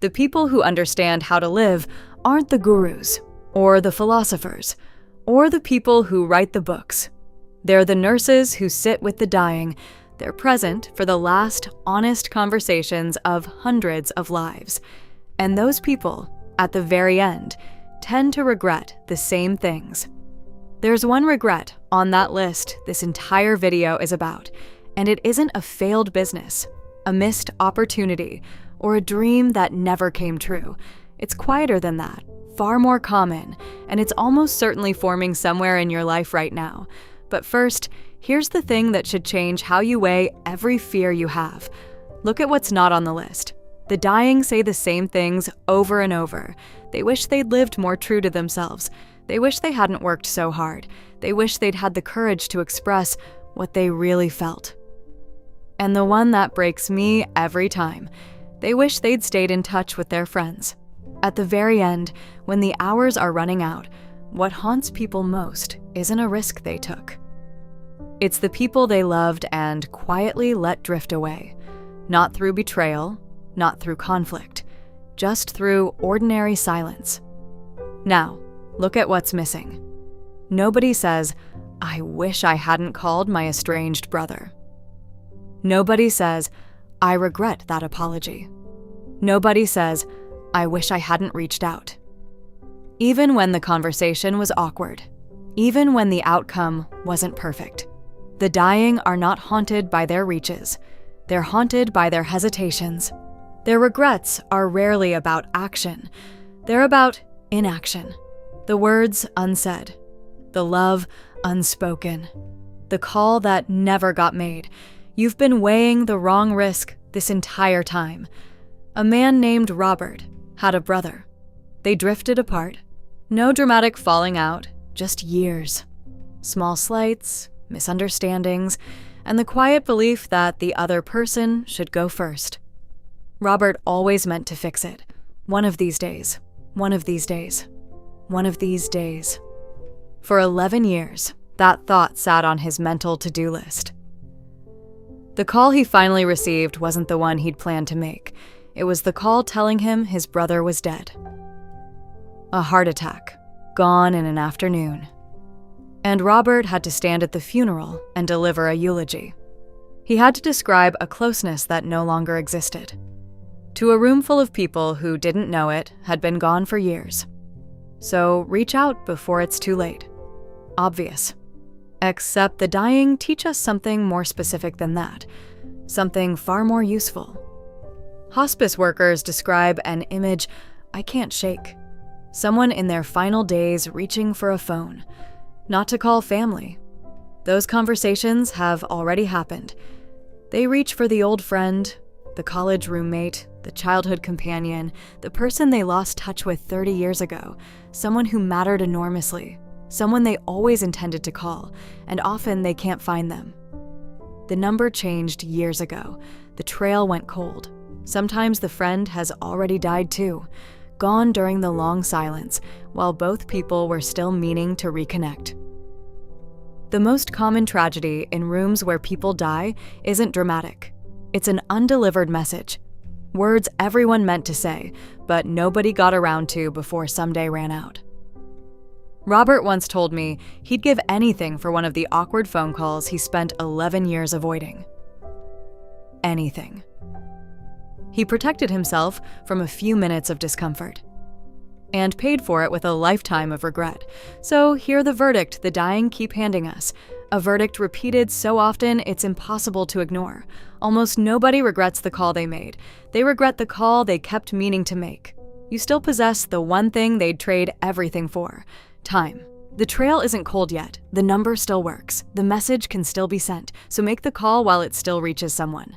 The people who understand how to live aren't the gurus, or the philosophers, or the people who write the books. They're the nurses who sit with the dying. They're present for the last honest conversations of hundreds of lives. And those people, at the very end, tend to regret the same things. There's one regret on that list this entire video is about, and it isn't a failed business, a missed opportunity, or a dream that never came true. It's quieter than that, far more common, and it's almost certainly forming somewhere in your life right now. But first, here's the thing that should change how you weigh every fear you have. Look at what's not on the list. The dying say the same things over and over. They wish they'd lived more true to themselves. They wish they hadn't worked so hard. They wish they'd had the courage to express what they really felt. And the one that breaks me every time, they wish they'd stayed in touch with their friends. At the very end, when the hours are running out, what haunts people most isn't a risk they took. It's the people they loved and quietly let drift away. Not through betrayal, not through conflict, just through ordinary silence. Now, look at what's missing. Nobody says, "I wish I hadn't called my estranged brother." Nobody says, "I regret that apology." Nobody says, "I wish I hadn't reached out." Even when the conversation was awkward, even when the outcome wasn't perfect, the dying are not haunted by their reaches. They're haunted by their hesitations. Their regrets are rarely about action. They're about inaction. The words unsaid. The love unspoken. The call that never got made. You've been weighing the wrong risk this entire time. A man named Robert had a brother. They drifted apart. No dramatic falling out, just years. Small slights, misunderstandings, and the quiet belief that the other person should go first. Robert always meant to fix it. One of these days. One of these days. One of these days. For 11 years, that thought sat on his mental to-do list. The call he finally received wasn't the one he'd planned to make. It was the call telling him his brother was dead. A heart attack, gone in an afternoon. And Robert had to stand at the funeral and deliver a eulogy. He had to describe a closeness that no longer existed. To a room full of people who didn't know it, had been gone for years. So reach out before it's too late. Obvious. Except the dying teach us something more specific than that. Something far more useful. Hospice workers describe an image I can't shake. Someone in their final days reaching for a phone. Not to call family. Those conversations have already happened. They reach for the old friend, the college roommate, the childhood companion, the person they lost touch with 30 years ago, someone who mattered enormously, someone they always intended to call, and often they can't find them. The number changed years ago. The trail went cold. Sometimes the friend has already died too, gone during the long silence, while both people were still meaning to reconnect. The most common tragedy in rooms where people die isn't dramatic. It's an undelivered message. Words everyone meant to say, but nobody got around to before someday ran out. Robert once told me he'd give anything for one of the awkward phone calls he spent 11 years avoiding. Anything. He protected himself from a few minutes of discomfort and paid for it with a lifetime of regret. So hear the verdict the dying keep handing us, a verdict repeated so often it's impossible to ignore. Almost nobody regrets the call they made. They regret the call they kept meaning to make. You still possess the one thing they'd trade everything for: time. The trail isn't cold yet. The number still works. The message can still be sent, so make the call while it still reaches someone.